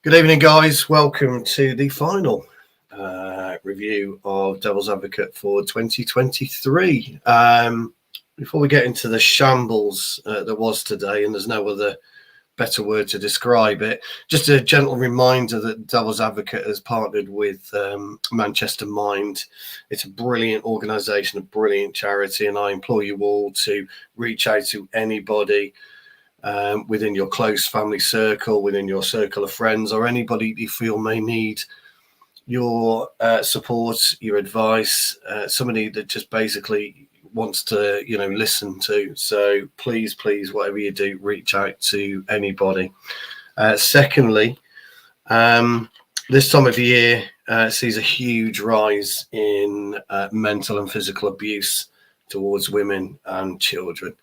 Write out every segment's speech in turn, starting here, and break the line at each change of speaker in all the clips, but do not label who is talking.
Good evening, guys. Welcome to the final review of Devil's Advocate for 2023. Before we get into the shambles that was today, and there's no other better word to describe it, just a gentle reminder that Devil's Advocate has partnered with Manchester Mind. It's a brilliant organisation, a brilliant charity, and I implore you all to reach out to anybody within your close family circle, within your circle of friends, or anybody you feel may need your support, your advice, somebody that just basically wants to, listen to. So please, whatever you do, reach out to anybody. Secondly, this time of year sees a huge rise in mental and physical abuse towards women and children.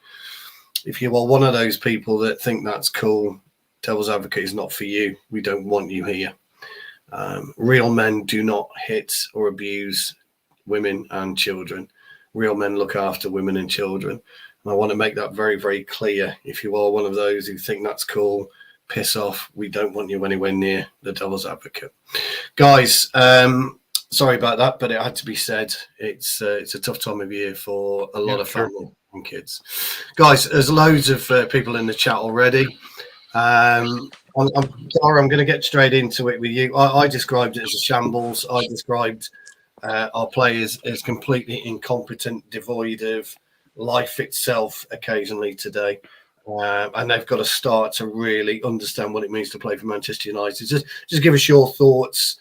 If you are one of those people that think that's cool, Devil's Advocate is not for you. We don't want you here. Real men do not hit or abuse women and children. Real men look after women and children. And I want to make that very, very clear. If you are one of those who think that's cool, piss off. We don't want you anywhere near the Devil's Advocate. Guys, sorry about that, but it had to be said. It's a tough time of year for a lot of family and kids. Guys, there's loads of people in the chat already. I'm going to get straight into it with you. I described it as a shambles. I described our players as completely incompetent, devoid of life itself occasionally today. And they've got to start to really understand what it means to play for Manchester United. Just give us your thoughts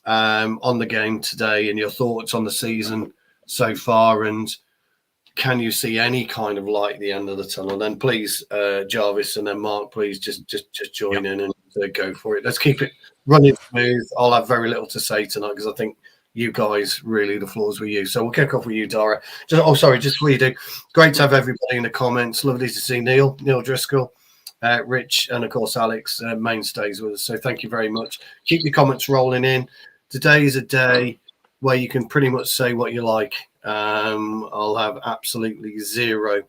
on the game today and your thoughts on the season so far, and can you see any kind of light at the end of the tunnel? Then please, Jarvis and then Mark, please just join in and go for it. Let's keep it running smooth. I'll have very little to say tonight because I think you guys really, the floor's with you. So we'll kick off with you, Dara. Just before you do, great to have everybody in the comments. Lovely to see Neil Driscoll, Rich, and of course Alex, mainstays with us. So thank you very much. Keep your comments rolling in. Today is a day where you can pretty much say what you like. I'll have absolutely zero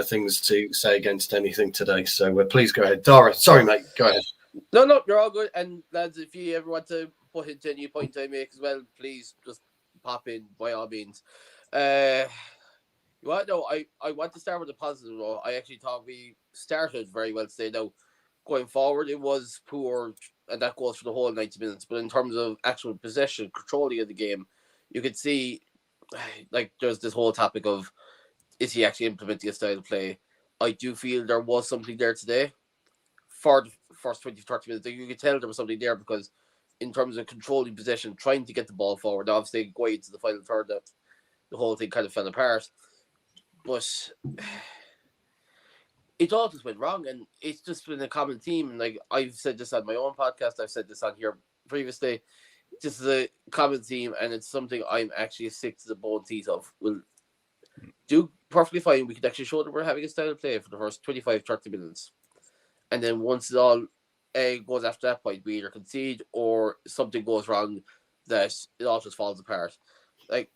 things to say against anything today. So please go ahead. Dara, sorry, mate. Go ahead.
No, you're all good. And lads, if you ever want to put into any point I make as well, please just pop in by all means. I want to start with the positive though. I actually thought we started very well today. Now, going forward, it was poor, and that goes for the whole 90 minutes. But in terms of actual possession, controlling of the game, you could see, like, there's this whole topic of, is he actually implementing a style of play? I do feel there was something there today for the first 20-30 minutes. You could tell there was something there because in terms of controlling possession, trying to get the ball forward, obviously going into the final third, the whole thing kind of fell apart. But it all just went wrong, and it's just been a common theme. And like I've said this on my own podcast, I've said this on here previously. This is a common theme, and it's something I'm actually sick to the bone teeth of. We'll do perfectly fine. We could actually show that we're having a style of play for the first 25-30 minutes. And then once it all goes after that point, we either concede or something goes wrong that it all just falls apart. Like,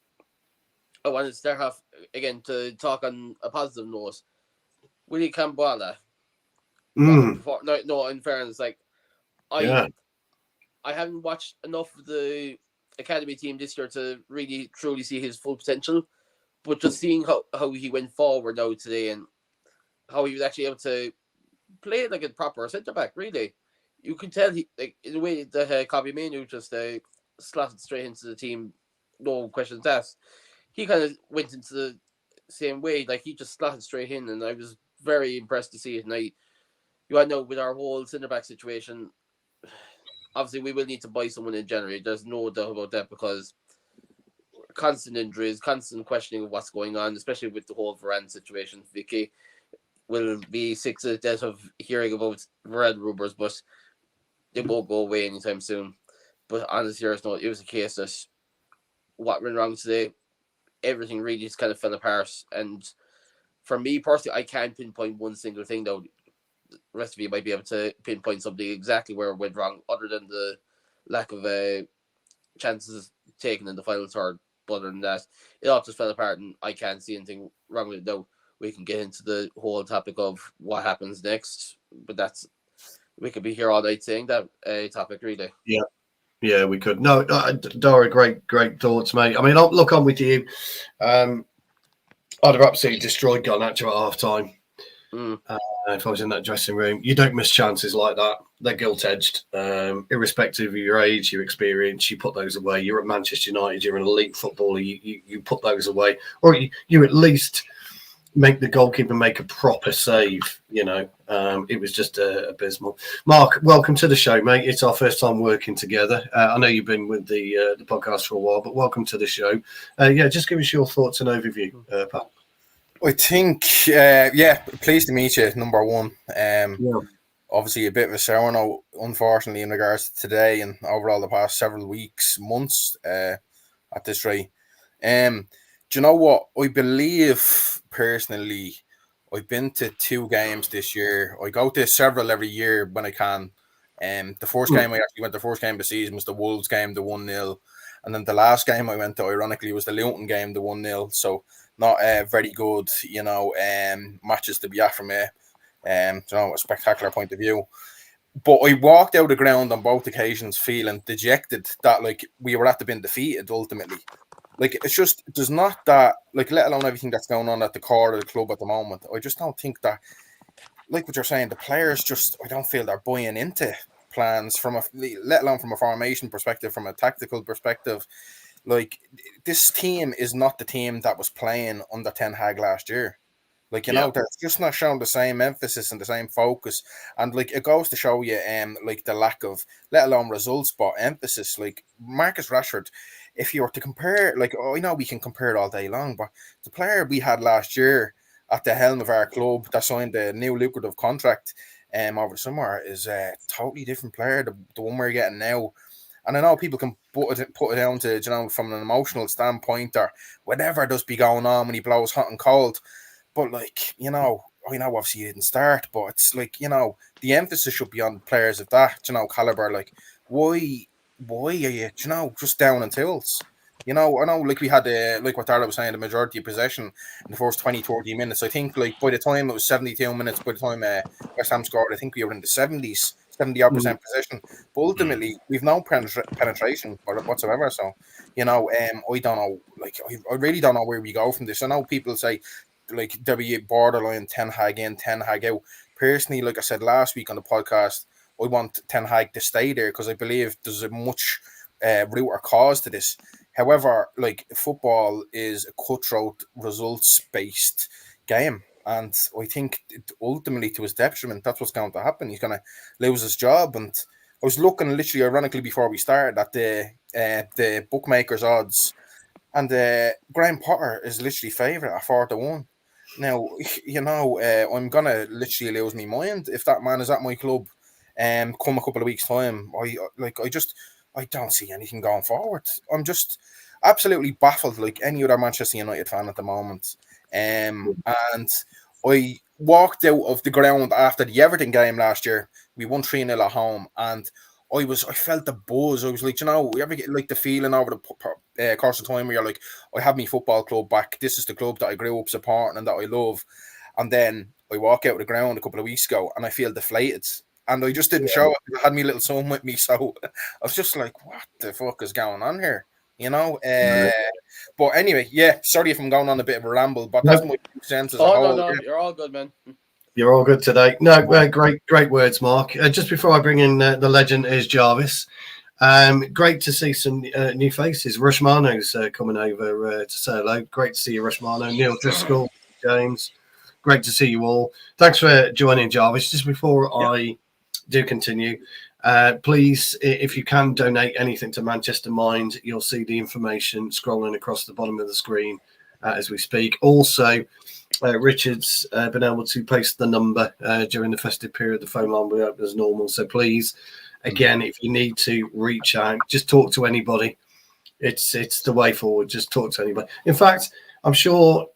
I wanted to start off, again, to talk on a positive note. Willie Kambwala. No, in fairness, like, I haven't watched enough of the academy team this year to really truly see his full potential, but just seeing how he went forward now today and how he was actually able to play like a proper centre back, really. You can tell he, like, in the way that Kobe Manu just slotted straight into the team, no questions asked. He kind of went into the same way, like he just slotted straight in, and I was very impressed to see it. And you know, with our whole centre back situation, obviously we will need to buy someone in January. There's no doubt about that because constant injuries, constant questioning of what's going on, especially with the whole Varane situation. Vicky will be sick to death of hearing about Varane rumours, but they won't go away anytime soon. But on a serious note, it was a case that what went wrong today, everything really just kind of fell apart. And for me personally, I can't pinpoint one single thing, though. The rest of you might be able to pinpoint something exactly where it went wrong, other than the lack of chances taken in the final third. But other than that, it all just fell apart, and I can't see anything wrong with it. Now, we can get into the whole topic of what happens next, but that's we could be here all night saying that topic, really.
Yeah, we could. No, Dara, great thoughts, mate. I mean, look, I'm with you. I'd have absolutely destroyed Garnacho at half time. If I was in that dressing room. You don't miss chances like that. They're gilt-edged. Irrespective of your age, your experience, you put those away. You're at Manchester United, you're an elite footballer, you put those away. Or you at least make the goalkeeper make a proper save. It was just abysmal. Mark, welcome to the show, mate. It's our first time working together. I know you've been with the podcast for a while, but welcome to the show. Just give us your thoughts and overview, Pat.
I think, pleased to meet you, number one. Obviously, a bit of a sour note, unfortunately, in regards to today and overall the past several weeks, months at this rate. Do you know what? I believe, personally, I've been to 2 games this year. I go to several every year when I can. The first game I actually went, the first game of the season was the Wolves game, the 1-0. And then the last game I went to, ironically, was the Luton game, the 1-0. So not very good, matches to be at from a spectacular point of view. But I walked out of the ground on both occasions feeling dejected that, we were at the been defeated ultimately. It's just, there's not that, let alone everything that's going on at the core of the club at the moment. I just don't think that, what you're saying, the players just, I don't feel they're buying into plans let alone from a formation perspective, from a tactical perspective. This team is not the team that was playing under Ten Hag last year. They're just not showing the same emphasis and the same focus. And it goes to show you the lack of, let alone results, but emphasis. Marcus Rashford, if you were to compare, I know we can compare it all day long, but the player we had last year at the helm of our club that signed a new lucrative contract over the summer is a totally different player, the one we're getting now. And I know people can put it down to, from an emotional standpoint or whatever does be going on when he blows hot and cold. But, I know obviously he didn't start, but it's the emphasis should be on players of that, caliber. Why are you, just down in tools? I know, we had, what Dara was saying, the majority of possession in the first 20, 30 minutes. I think, by the time it was 72 minutes, by the time West Ham scored, I think we were in the 70s, 70-odd percent possession. But ultimately, we've no penetration whatsoever. So, I don't know. I really don't know where we go from this. I know people say, there'll be borderline Ten Hag in, Ten Hag out. Personally, like I said last week on the podcast, I want Ten Hag to stay there because I believe there's a much root or cause to this. However, football is a cutthroat, results-based game. And I think ultimately, to his detriment, that's what's going to happen. He's going to lose his job. And I was looking literally, ironically, before we started at the bookmakers' odds. And Graham Potter is literally favourite at 4-1. Now, I'm going to literally lose my mind if that man is at my club come a couple of weeks' time. I don't see anything going forward. I'm just absolutely baffled like any other Manchester United fan at the moment. And I walked out of the ground after the Everton game last year. We won 3-0 at home, and I felt the buzz. I was like, you ever get the feeling over the course of time where you're like, I have my football club back. This is the club that I grew up supporting and that I love. And then I walk out of the ground a couple of weeks ago and I feel deflated. And I just didn't show it. I had my little son with me, so I was just like, what the fuck is going on here? But anyway, sorry if I'm going on a bit of a ramble, but that's my sense as a whole.
No, you're all good, man.
You're all good today. No, great words, Mark. Just before I bring in the legend is Jarvis. Great to see some new faces. Rushmano's coming over to say hello. Great to see you, Rushmano. Neil Driscoll, James. Great to see you all. Thanks for joining, Jarvis. Just before I do continue, please, if you can donate anything to Manchester Mind, you'll see the information scrolling across the bottom of the screen as we speak. Also, Richard's been able to paste the number during the festive period. The phone line will be open as normal. So please, again, if you need to reach out, just talk to anybody. It's the way forward. Just talk to anybody. In fact, I'm sure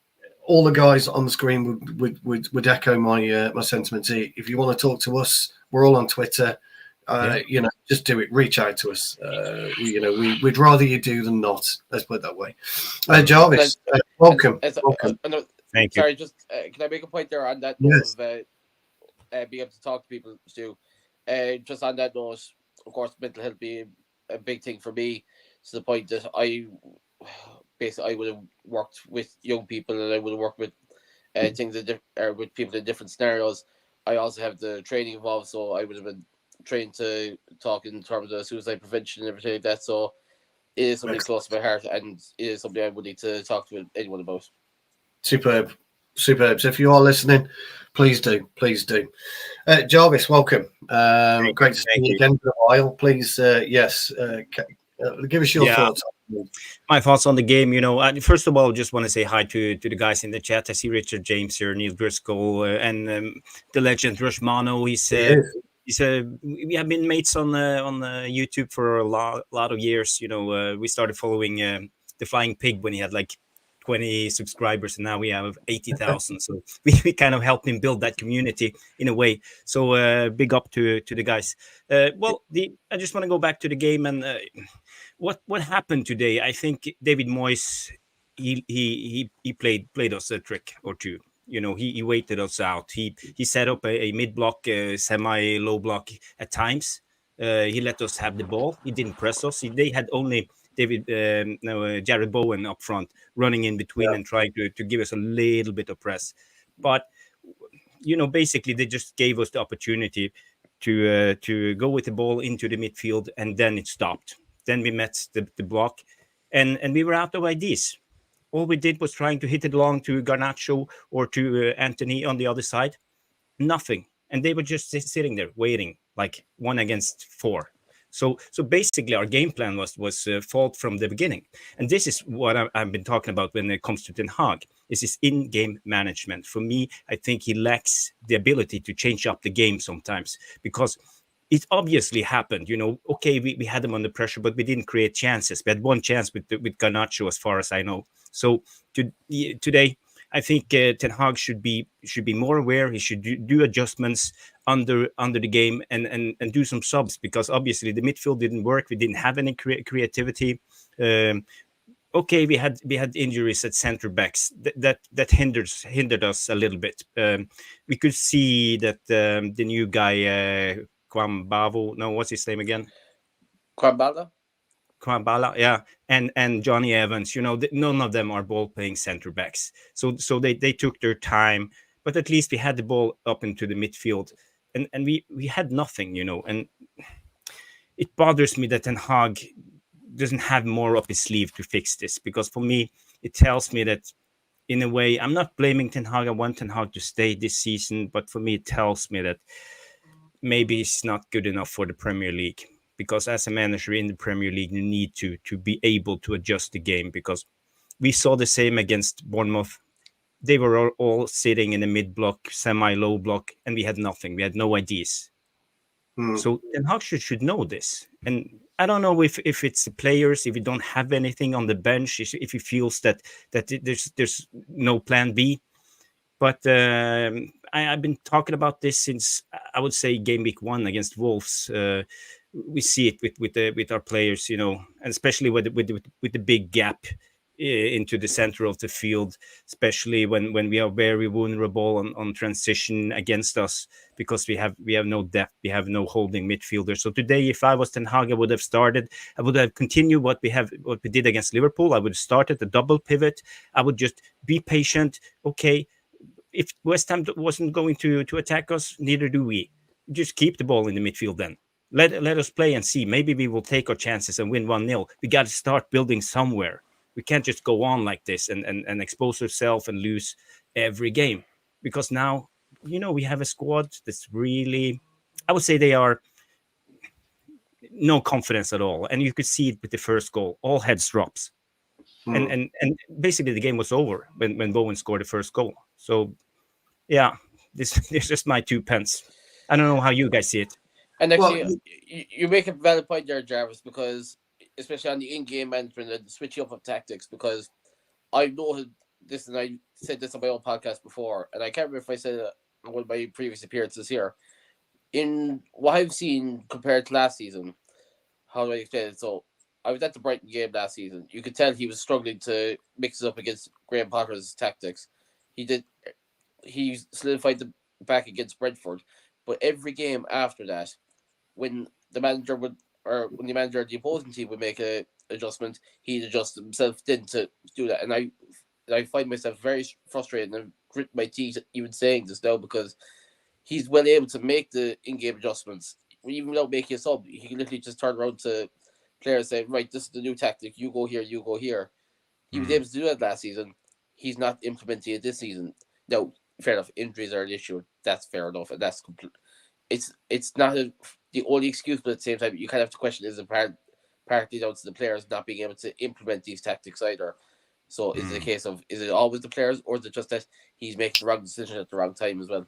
all the guys on the screen would echo my sentiments. If you want to talk to us, we're all on Twitter. Just do it. Reach out to us. We'd rather you do than not. Let's put it that way. Jarvis, welcome.
Thank you.
Sorry, just can I make a point there on that note of being able to talk to people, Stu? Just on that note, of course, mental health being a big thing for me, to the point that I would have worked with young people, and I would have worked with things with people in different scenarios. I also have the training involved, so I would have been trained to talk in terms of suicide prevention and everything like that. So it is something close to my heart, and it is something I would need to talk to anyone about.
Superb. So if you are listening, please do. Jarvis, welcome. Great to see you again for a while. Please, give us your thoughts.
My thoughts on the game. First of all, just want to say hi to the guys in the chat. I see Richard James here, Neil Driscoll, and the legend Rushmano. We have been mates on YouTube for a lot of years. We started following the Flying Pig when he had like 20 subscribers, and now we have 80,000. So we kind of helped him build that community in a way. So big up to the guys. I just want to go back to the game and what happened today. I think David Moyes he played us a trick or two. He waited us out. He set up a mid block, semi low block at times. He let us have the ball. He didn't press us. They had only Jared Bowen up front, running in between and trying to give us a little bit of press. But basically they just gave us the opportunity to go with the ball into the midfield, and then it stopped. Then we met the block, and we were out of ideas. All we did was trying to hit it along to Garnacho or to Anthony on the other side. Nothing. And they were just sitting there waiting, like 1 against 4. So basically, our game plan was fault from the beginning. And this is what I've been talking about when it comes to Ten Hag. Is his in-game management. For me, I think he lacks the ability to change up the game sometimes, because it obviously happened. Okay, we had them under pressure, but we didn't create chances. We had one chance with Garnacho, as far as I know. So today, I think Ten Hag should be more aware. He should do adjustments under the game and do some subs, because obviously the midfield didn't work. We didn't have any creativity. Okay, we had injuries at center backs that hindered us a little bit. We could see that the new guy Kwambavo, no, what's his name again? Kwambala, yeah, and Johnny Evans. None of them are ball playing center backs, so they took their time, but at least we had the ball up into the midfield, and we had nothing, and it bothers me that Ten Hag doesn't have more up his sleeve to fix this, because for me it tells me that, in a way, I'm not blaming Ten Hag. I want Ten Hag to stay this season, but for me it tells me that maybe he's not good enough for the Premier League. Because as a manager in the Premier League, you need to be able to adjust the game, because we saw the same against Bournemouth. They were all sitting in a mid-block, semi-low block, and we had nothing. We had no ideas. So Ten Hag should know this. And I don't know if it's the players, if you don't have anything on the bench, if he feels that there's no plan B. But I've been talking about this since, I would say, game week 1 against Wolves. We see it with our players, and especially with the big gap into the center of the field, especially when we are very vulnerable on transition against us, because we have no depth, we have no holding midfielder. So today, if I was Ten Hag, I would have continued what we did against Liverpool. I would have started the double pivot. I would just be patient. Okay, if West Ham wasn't going to attack us, neither do we. Just keep the ball in the midfield then. Let us play and see. Maybe we will take our chances and win 1-0. We got to start building somewhere. We can't just go on like this and expose ourselves and lose every game. Because now, we have a squad that's really, I would say they are no confidence at all. And you could see it with the first goal. All heads drops. And basically the game was over when Bowen scored the first goal. So, yeah, this is just my 2 pence. I don't know how you guys see it.
And actually, you make a valid point there, Jarvis, because especially on the in-game management and the switching up of tactics, because I've noted this, and I said this on my own podcast before, and I can't remember if I said it on one of my previous appearances here. In what I've seen compared to last season, how do I explain it? So, I was at the Brighton game last season. You could tell he was struggling to mix it up against Graham Potter's tactics. He solidified the back against Brentford, but every game after that, when the manager would, or when the manager of the opposing team would make a adjustment, he'd adjust himself then to do that. And I find myself very frustrated and grit my teeth even saying this now, because he's well able to make the in-game adjustments even without making a sub. He can literally just turn around to players saying, right, this is the new tactic, you go here, you go here. He was able to do that last season. He's not implementing it this season. Now, fair enough, injuries are an issue. That's fair enough, and that's complete. It's not the only excuse, but at the same time, you kind of have to question: is it partly down to the players not being able to implement these tactics either? So, is it a case of, is it always the players, or is it just that he's making the wrong decision at the wrong time as well?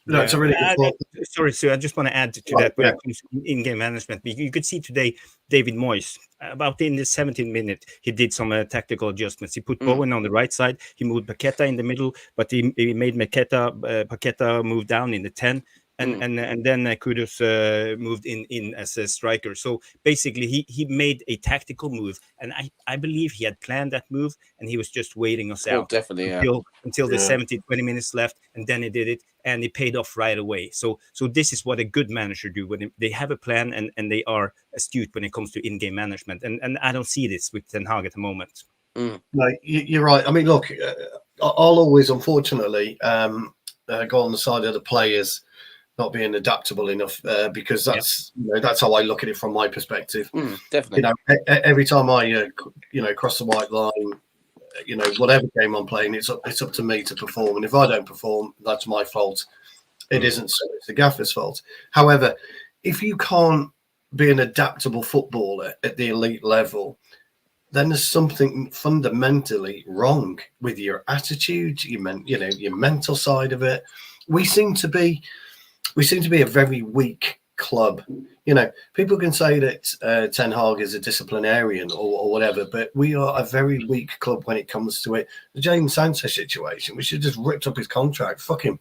No, it's a really good point.
Sorry, Sue. I just want to add to that when it comes to in-game management. You could see today David Moyes, about in the 17th minute, he did some tactical adjustments. He put Bowen on the right side. He moved Paqueta in the middle, but he made Paqueta move down in the 10. And then Kudus moved in as a striker. So basically, he made a tactical move, and I believe he had planned that move, and he was just waiting us out
definitely,
until the 20 minutes left, and then he did it, and it paid off right away. So this is what a good manager do when they have a plan and they are astute when it comes to in-game management. And I don't see this with Ten Hag at the moment.
No, you're right. I mean, look, I'll always, unfortunately, go on the side of the players not being adaptable enough, because that's that's how I look at it from my perspective.
Definitely.
Every time I cross the white line, whatever game I'm playing, it's up to me to perform. And if I don't perform, that's my fault. It isn't so. It's the gaffer's fault. However, if you can't be an adaptable footballer at the elite level, then there's something fundamentally wrong with your attitude, your mental side of it. We seem to be a very weak club. People can say that Ten Hag is a disciplinarian or whatever, but we are a very weak club when it comes to it. The James Sanchez situation, we should have just ripped up his contract. Fuck him.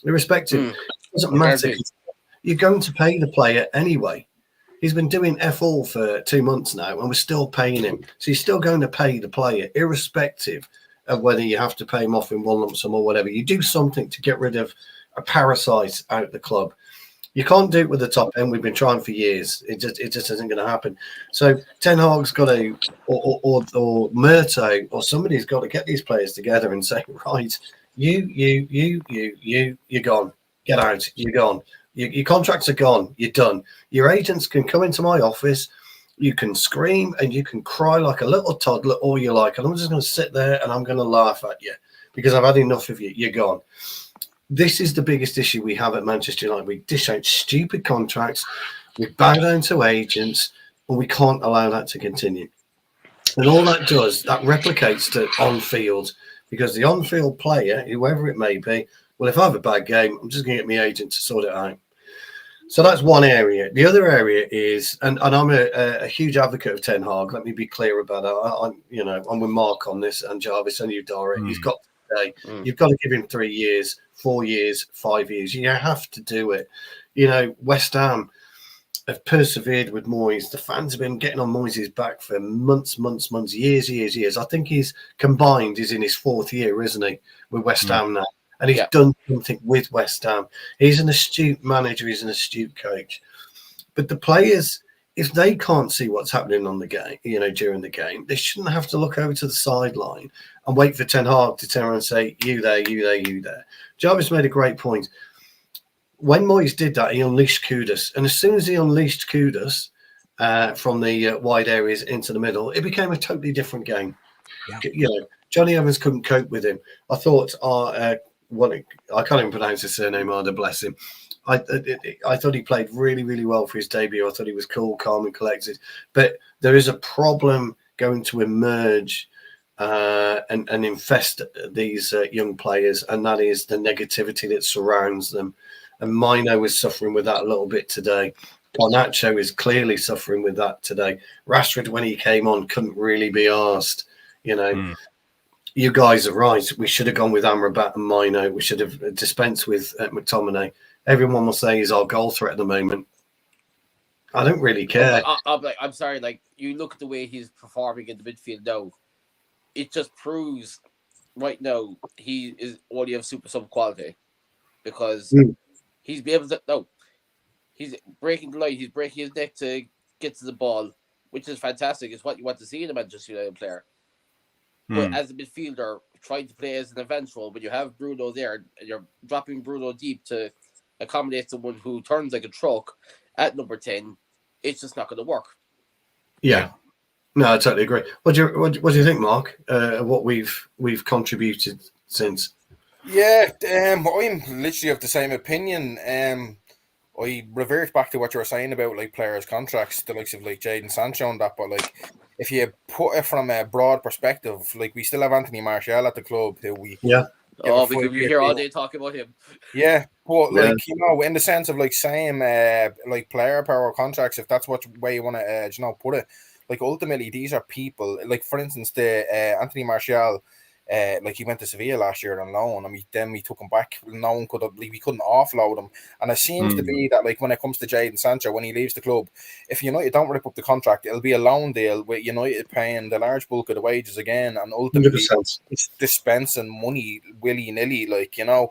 Irrespective. It doesn't matter. You're going to pay the player anyway. He's been doing F all for 2 months now, and we're still paying him. So you're still going to pay the player, irrespective of whether you have to pay him off in one lump sum or whatever. You do something to get rid of a parasite out of the club. You can't do it with the top end. We've been trying for years. It just isn't going to happen. So Ten Hag's got to, or Murto, or somebody's got to get these players together and say, right, you're gone. Get out. You're gone. Your contracts are gone. You're done. Your agents can come into my office. You can scream and you can cry like a little toddler all you like. And I'm just going to sit there and I'm going to laugh at you because I've had enough of you. You're gone. This is the biggest issue we have at Manchester United. We dish out stupid contracts. We bow down to agents, and we can't allow that to continue. And all that does, that replicates to on-field, because the on-field player, whoever it may be, well, if I have a bad game, I'm just going to get my agent to sort it out. So that's one area. The other area is, and I'm a huge advocate of Ten Hag. Let me be clear about that. I'm with Mark on this, and Jarvis and you, Dara. He's got to stay. You've got to give him 3 years, 4 years, 5 years. You have to do it. West Ham have persevered with Moyes. The fans have been getting on Moyes' back for months, years. I think he's in his 4th year, isn't he, with West Ham now? And he's done something with West Ham. He's an astute manager. He's an astute coach. But the players, if they can't see what's happening on the game, during the game, they shouldn't have to look over to the sideline and wait for Ten Hag to turn around and say, you there, you there, you there. Jarvis made a great point. When Moyes did that, he unleashed Kudus. And as soon as he unleashed Kudus from the wide areas into the middle, it became a totally different game. Yeah. Johnny Evans couldn't cope with him. I thought, I can't even pronounce his surname either, bless him. I thought he played really, really well for his debut. I thought he was cool, calm, and collected. But there is a problem going to emerge and infest these young players, and that is the negativity that surrounds them. And Mino is suffering with that a little bit today. Garnacho is clearly suffering with that today. Rashford, when he came on, couldn't really be asked. You guys are right. We should have gone with Amrabat and Mino. We should have dispensed with McTominay. Everyone will say he's our goal threat at the moment. I don't really care.
I'm sorry. Like, you look at the way he's performing in the midfield now. It just proves right now he is only of super sub quality, because he's be able to. No, He's breaking the line. He's breaking his neck to get to the ball, which is fantastic. It's what you want to see in a Manchester United player. But as a midfielder, trying to play as an advanced role, when you have Bruno there and you're dropping Bruno deep to accommodate someone who turns like a truck at number 10, it's just not going to work.
Yeah. No, I totally agree. What do you think, Mark? What we've contributed since?
Yeah, I'm literally of the same opinion. I revert back to what you were saying about like players' contracts, the likes of like Jadon Sancho and that. But like, if you put it from a broad perspective, like we still have Anthony Martial at the club, who we
we could be here all day talking about him.
Yeah, but like in the sense of like same like player power contracts, if that's what way you want to put it. Like ultimately, these are people. Like for instance, the Anthony Martial, like he went to Sevilla last year on loan, and we took him back. No one could have, we couldn't offload him. And it seems to be that like when it comes to Jadon Sancho, when he leaves the club, if United don't rip up the contract, it'll be a loan deal with United paying the large bulk of the wages again, and ultimately it's dispensing money willy nilly. Like I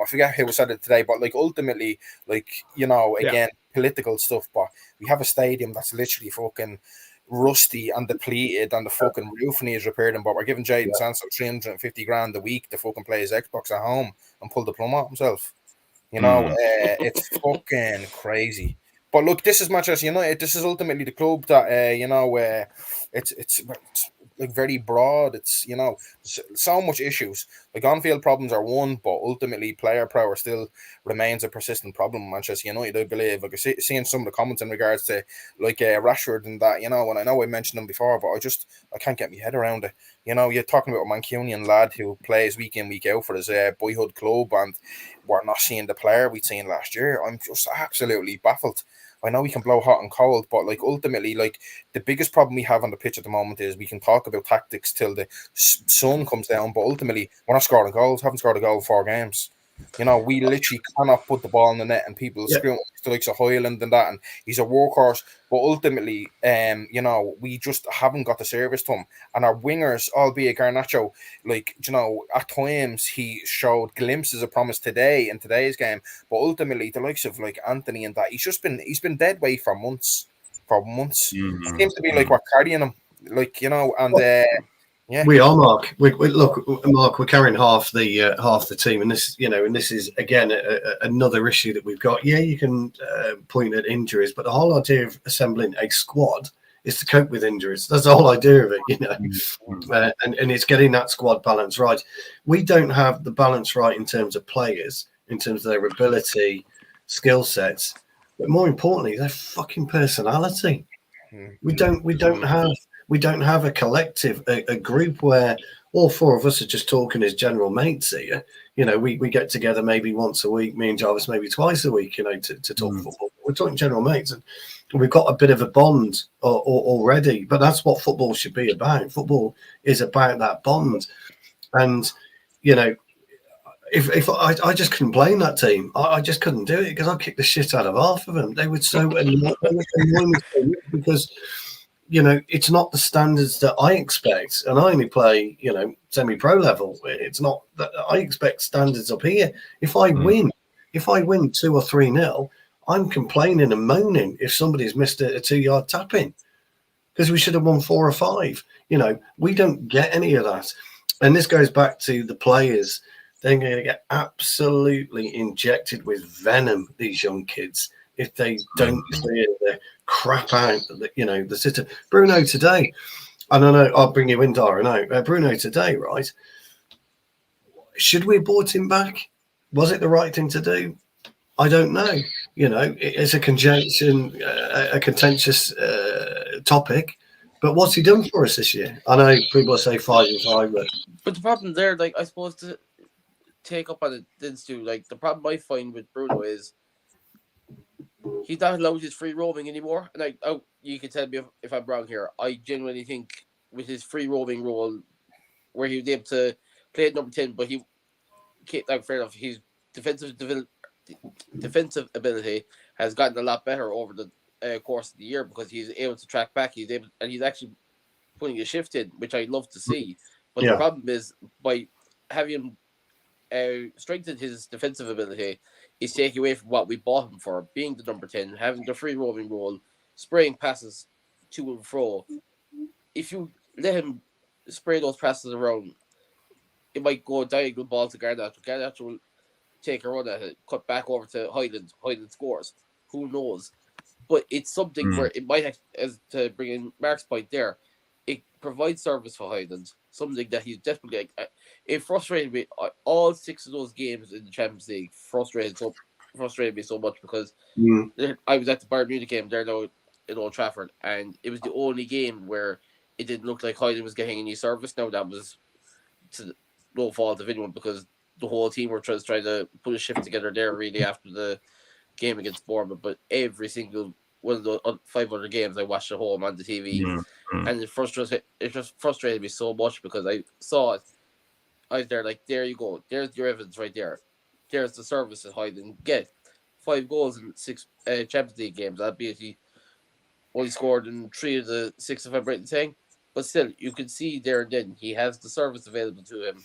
forget who said it today, but like ultimately, like again political stuff. But we have a stadium that's literally fucking rusty and depleted, and the fucking roof needs repairing, but we're giving Jadon Sancho 350 grand a week to fucking play his Xbox at home and pull the plumb out himself. It's fucking crazy. But look, this is much as this is ultimately the club that it's like very broad. It's so much issues. Like on-field problems are one, but ultimately player power still remains a persistent problem in Manchester United, I believe. Like seeing some of the comments in regards to like Rashford and that, and I know I mentioned them before, but I can't get my head around it. You're talking about a Mancunian lad who plays week in, week out for his boyhood club, and we're not seeing the player we'd seen last year. I'm just absolutely baffled. I know we can blow hot and cold, but like ultimately, like the biggest problem we have on the pitch at the moment is we can talk about tactics till the sun comes down, but ultimately we're not scoring goals. Haven't scored a goal in 4 games. We literally cannot put the ball in the net, and people scream the likes of Hoyland and that, and he's a workhorse. But ultimately, we just haven't got the service to him. And our wingers, albeit Garnacho, like at times he showed glimpses of promise today in today's game. But ultimately, the likes of like Anthony and that, he's been dead weight for months. It seems to be like we're carrying him, like and. Yeah.
We are, Mark. Look, Mark. We're carrying half the team, and this, and this is again another issue that we've got. Yeah, you can point at injuries, but the whole idea of assembling a squad is to cope with injuries. That's the whole idea of it, and it's getting that squad balance right. We don't have the balance right in terms of players, in terms of their ability, skill sets, but more importantly, their fucking personality. We don't have a collective, a group where all 4 of us are just talking as general mates here. We get together maybe once a week, me and Jarvis maybe twice a week, to talk football. We're talking general mates, and we've got a bit of a bond already. But that's what football should be about. Football is about that bond. And, if I just couldn't play in that team, I just couldn't do it because I kicked the shit out of half of them. They would so annoy me because it's not the standards that I expect, and I only play, semi-pro level. It's not that I expect standards up here. If I win 2 or 3-0, I'm complaining and moaning if somebody's missed a 2-yard tap-in because we should have won 4 or 5. We don't get any of that, and this goes back to the players. They're going to get absolutely injected with venom, these young kids, if they don't clear the crap out, the system. Bruno today, I don't know, I'll bring you in, Dara. No, Bruno today, right? Should we have brought him back? Was it the right thing to do? I don't know. It's a contentious topic, but what's he done for us this year? I know people say 5 and 5,
but the problem there, like I suppose to take up on it, then Stu, like the problem I find with Bruno is he's not allowed his free roaming anymore. And you can tell me if I'm wrong here. I genuinely think with his free roaming role, where he was able to play at number 10, but fair enough, his defensive ability has gotten a lot better over the course of the year because he's able to track back. He's actually putting a shift in, which I'd love to see. But the problem is by having him strengthened his defensive ability, is taking away from what we bought him for, being the number 10, having the free roaming role, spraying passes to and fro. If you let him spray those passes around, it might go a diagonal ball to Garnacho. Garnacho will take a run at it, cut back over to Highland. Highland scores. Who knows? But it's something where it might, as to bring in Mark's point there, it provides service for Highland. Something that he's definitely. It frustrated me. All 6 of those games in the Champions League frustrated me so much because I was at the Bayern Munich game there now in Old Trafford, and it was the only game where it didn't look like Highland was getting any service. Now that was to no fault of anyone because the whole team were trying to put a shift together there really after the game against Bournemouth, but every single one of the 500 games I watched at home on the TV, and it just frustrated me so much because I saw it. I was there like, there you go, there's your evidence right there. There's the service that Highland get. 5 goals in 6 Champions League games. Albeit he only scored in 3 of the 6 if I'm right in saying, but still, you can see there and then he has the service available to him.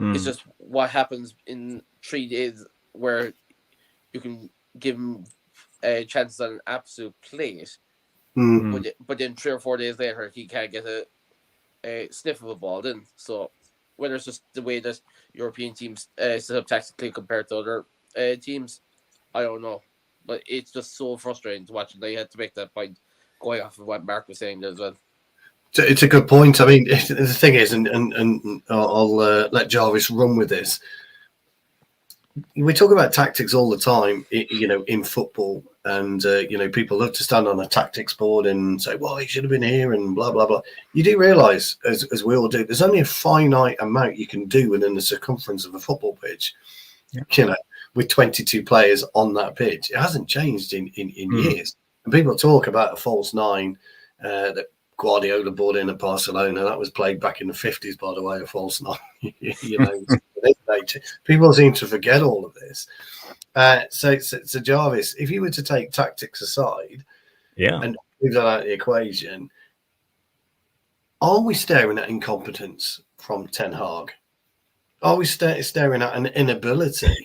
It's just what happens in 3 days where you can give him chances on an absolute plate, but then 3 or 4 days later he can't get a sniff of a ball in. So whether it's just the way that European teams set up tactically compared to other teams, I don't know. But it's just so frustrating to watch, and I had to make that point going off of what Mark was saying there as well.
It's a good point. I mean, the thing is, and I'll let Jarvis run with this. We talk about tactics all the time, in football, and people love to stand on a tactics board and say, "Well, he should have been here," and blah blah blah. You do realise, as we all do, there's only a finite amount you can do within the circumference of a football pitch. Yeah. With 22 players on that pitch, it hasn't changed in years. And people talk about a false 9 that Guardiola brought in at Barcelona. That was played back in the 50s, by the way, a false 9. People seem to forget all of this. So Jarvis, if you were to take tactics aside, and leave that out of the equation, are we staring at incompetence from Ten Hag? Are we staring at an inability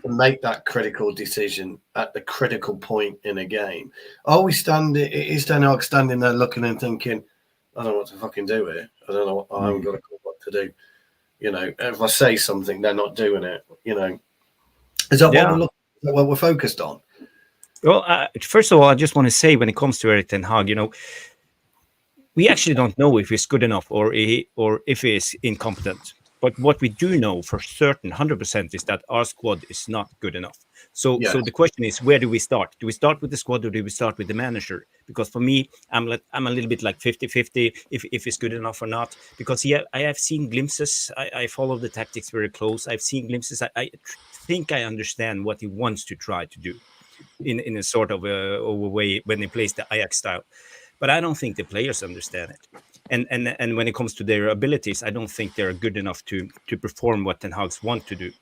to make that critical decision at the critical point in a game? Are we is Ten Hag standing there looking and thinking, I don't know what to fucking do here. I don't know. I haven't got a clue what to do. If I say something, they're not doing it. Is that what we're focused on?
Well, first of all, I just want to say, when it comes to Erik Ten Hag, we actually don't know if he's good enough or if he is incompetent. But what we do know for certain, 100%, is that our squad is not good enough. So the question is, where do we start? Do we start with the squad or do we start with the manager? Because for me, I'm a little bit like 50-50 if it's good enough or not. Because I have seen glimpses. I follow the tactics very close. I've seen glimpses. I think I understand what he wants to try to do in a sort of a way when he plays the Ajax style. But I don't think the players understand it. And when it comes to their abilities, I don't think they're good enough to perform what Ten Hag's want to do.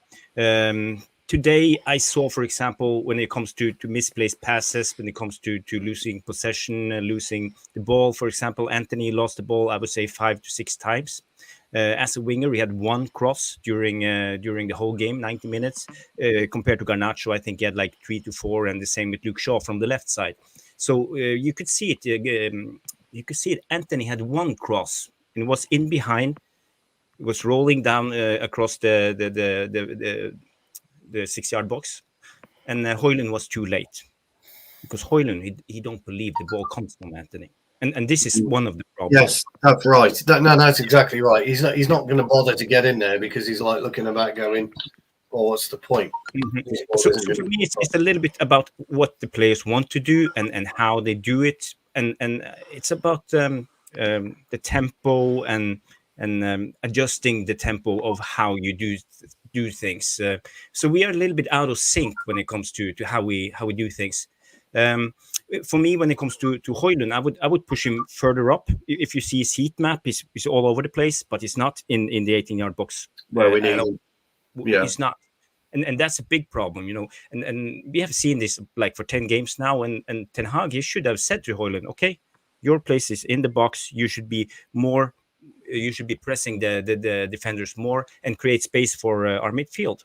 Today, I saw, for example, when it comes to misplaced passes, when it comes to losing possession, losing the ball, for example, Anthony lost the ball, I would say 5 to 6 times. As a winger, he had 1 cross during the whole game, 90 minutes, compared to Garnacho. I think he had like 3 to 4, and the same with Luke Shaw from the left side. So you could see it. You could see it. Anthony had 1 cross and was in behind. It was rolling down across the 6-yard box, and Højlund was too late because Højlund he don't believe the ball comes from Anthony, and this is one of the problems.
Yes, that's right. That's exactly right. He's not going to bother to get in there because he's like looking about, going, "Well, what's the point?"
So for me, it's a little bit about what the players want to do and how they do it, and it's about the tempo and adjusting the tempo of how you do things. So we are a little bit out of sync when it comes to how we do things. For me, when it comes to Højlund, I would push him further up. If you see his heat map, he's all over the place, but he's not in the 18-yard box. He's not. And that's a big problem, and we have seen this like for 10 games now, and Ten Hag, he should have said to Højlund, okay, your place is in the box, you should be pressing the defenders more and create space for our midfield.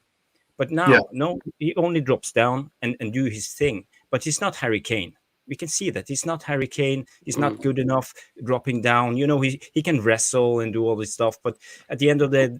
But now, no, he only drops down and do his thing. But he's not Harry Kane. We can see that he's not Harry Kane. He's not good enough dropping down. He can wrestle and do all this stuff. But at the end of the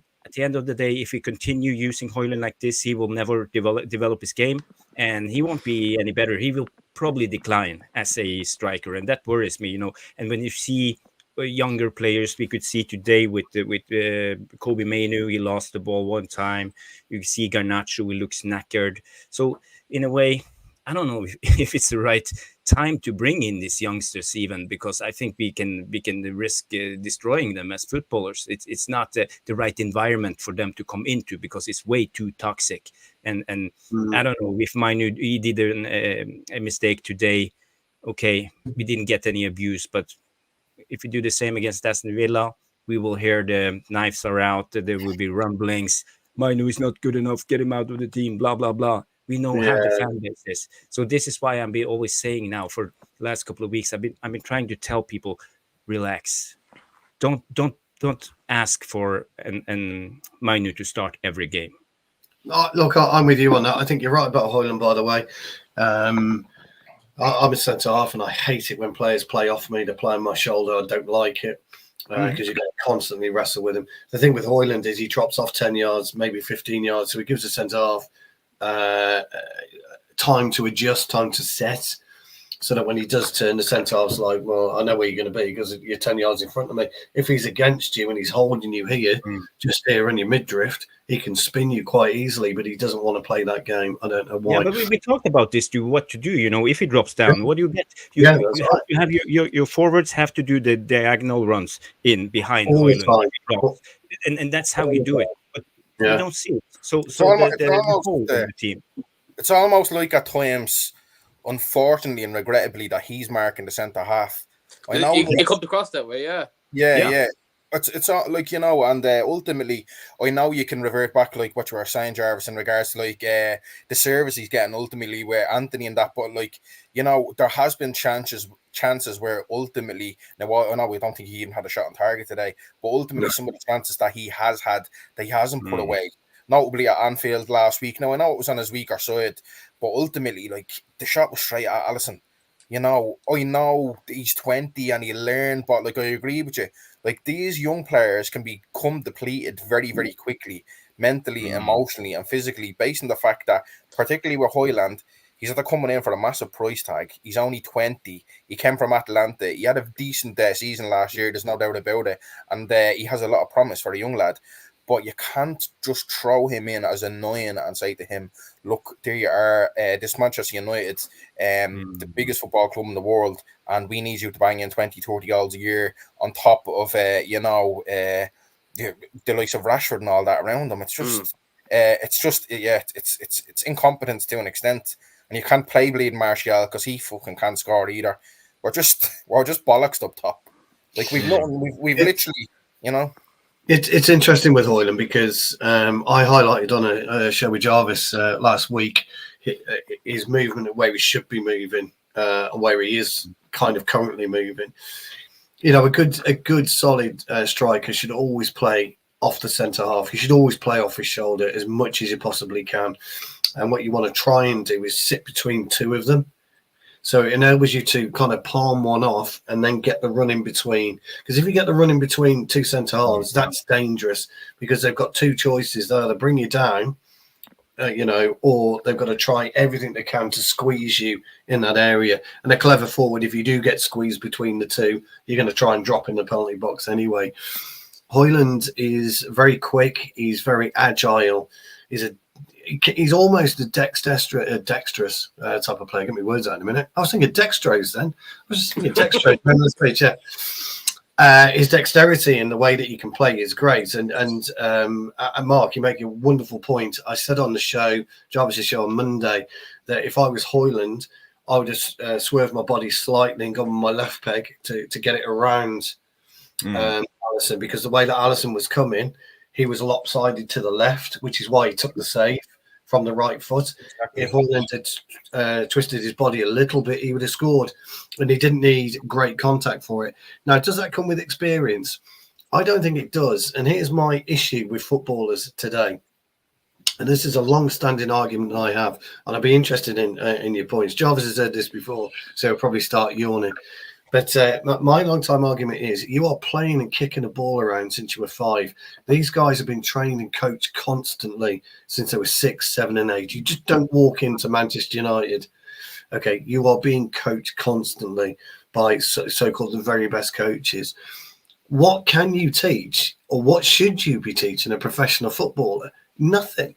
day, if we continue using Højlund like this, he will never develop his game, and he won't be any better. He will probably decline as a striker, and that worries me. And when you see younger players, we could see today with Kobe Mainu, he lost the ball one time. You see Garnacho, he looks knackered. So in a way, I don't know if it's the right time to bring in these youngsters, even, because I think we can risk destroying them as footballers. It's not the right environment for them to come into, because it's way too toxic. And I don't know if he did a mistake today. Okay, we didn't get any abuse, but if we do the same against Aston Villa, we will hear the knives are out. There will be rumblings. Mainu is not good enough. Get him out of the team. Blah blah blah. We know how the fan base is. So this is why I'm always saying now for the last couple of weeks, I've been trying to tell people, relax. Don't ask for an Mainu to start every game.
Look, I'm with you on that. I think you're right about Højlund, by the way. I'm a centre half, and I hate it when players play off me. They play on my shoulder. I don't like it because you've got to constantly wrestle with him. The thing with Højlund is he drops off 10 yards, maybe 15 yards, so he gives the centre half time to adjust, time to set, so that when he does turn, the centre half's like, well, I know where you're going to be because you're 10 yards in front of me. If he's against you and he's holding you here, just here in your midriff, he can spin you quite easily, but he doesn't want to play that game. I don't know why.
Yeah, but we talked about this, what to do. If he drops down, what do you get? You have your forwards have to do the diagonal runs in behind Højlund, and that's how we do it. But we don't see it. So the whole of the team.
It's almost like at times, unfortunately and regrettably, that he's marking the centre half.
I know it comes across that way,
yeah. It's like, and ultimately, I know you can revert back like what you were saying, Jarvis, in regards to like the service he's getting ultimately with Anthony and that, but like, there has been chances where ultimately, now I know we don't think he even had a shot on target today, but ultimately some of the chances that he has had that he hasn't put away, notably at Anfield last week. Now I know it was on his weaker side, but ultimately, like, the shot was straight at Alisson. I know he's 20 and he'll learn, but like, I agree with you. Like, these young players can become depleted very, very quickly, mentally, emotionally, and physically, based on the fact that, particularly with Højlund, he's after coming in for a massive price tag. He's only 20. He came from Atlanta. He had a decent season last year. There's no doubt about it. And he has a lot of promise for a young lad. But you can't just throw him in as a 9 and say to him, look, there you are, this Manchester United, the biggest football club in the world, and we need you to bang in 20, 30 goals a year on top of, the likes of Rashford and all that around them. It's just, it's incompetence to an extent. And you can't play bleeding Martial because he fucking can't score either. We're just bollocksed up top. Like, we've literally,
It's interesting with Højlund because I highlighted on a show with Jarvis last week his movement and where he should be moving and where he is kind of currently moving. A good solid striker should always play off the centre half. He should always play off his shoulder as much as he possibly can. And what you want to try and do is sit between two of them. So it enables you to kind of palm one off and then get the run in between. Because if you get the run in between two centre halves, that's dangerous because they've got two choices. They either bring you down, or they've got to try everything they can to squeeze you in that area. And a clever forward, if you do get squeezed between the two, you're going to try and drop in the penalty box anyway. Højlund is very quick. He's very agile. He's almost a dexterous type of player. Get me words out in a minute. I was thinking dextrose then. I was just thinking dextrose. His dexterity and the way that he can play is great. And Mark, you make a wonderful point. I said on the show, Jarvis' show on Monday, that if I was Højlund, I would just swerve my body slightly and go on my left peg to get it around Alisson, because the way that Alisson was coming, he was lopsided to the left, which is why he took the save from the right foot. Exactly. If Højlund had twisted his body a little bit, he would have scored, and he didn't need great contact for it. Now, does that come with experience? I don't think it does. And here's my issue with footballers today. and this is a long-standing argument that I have, and I'd be interested in your points. Jarvis has said this before, so he'll probably start yawning. But my long-time argument is you are playing and kicking a ball around since you were 5. These guys have been trained and coached constantly since they were 6, 7, and 8. You just don't walk into Manchester United. Okay, you are being coached constantly by so-called the very best coaches. What can you teach, or what should you be teaching a professional footballer? Nothing.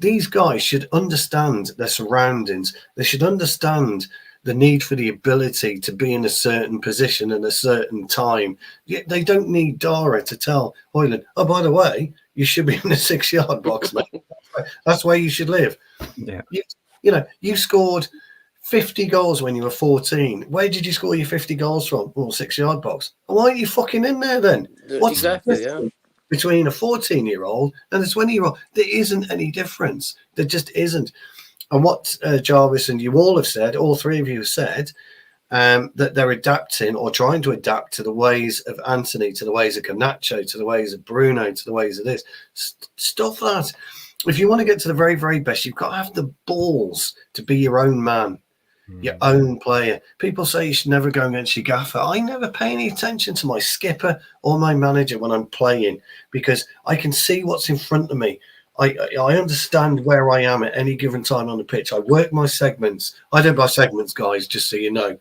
These guys should understand their surroundings. They should understand the need for the ability to be in a certain position at a certain time. They don't need Dara to tell Hoyland, oh, by the way, you should be in the 6-yard box, mate. That's where you should live.
Yeah.
You scored 50 goals when you were 14. Where did you score your 50 goals from? Well, 6-yard box. Why aren't you fucking in there then? What's
exactly, yeah.
Between a 14-year-old and a 20-year-old? There isn't any difference. There just isn't. And what Jarvis and you all have said, all three of you have said, that they're adapting or trying to adapt to the ways of Anthony, to the ways of Garnacho, to the ways of Bruno, to the ways of this. Stuff that. If you want to get to the very, very best, you've got to have the balls to be your own man, your own player. People say you should never go against your gaffer. I never pay any attention to my skipper or my manager when I'm playing because I can see what's in front of me. I understand where I am at any given time on the pitch. I work my segments. I don't buy segments, guys, just so you know.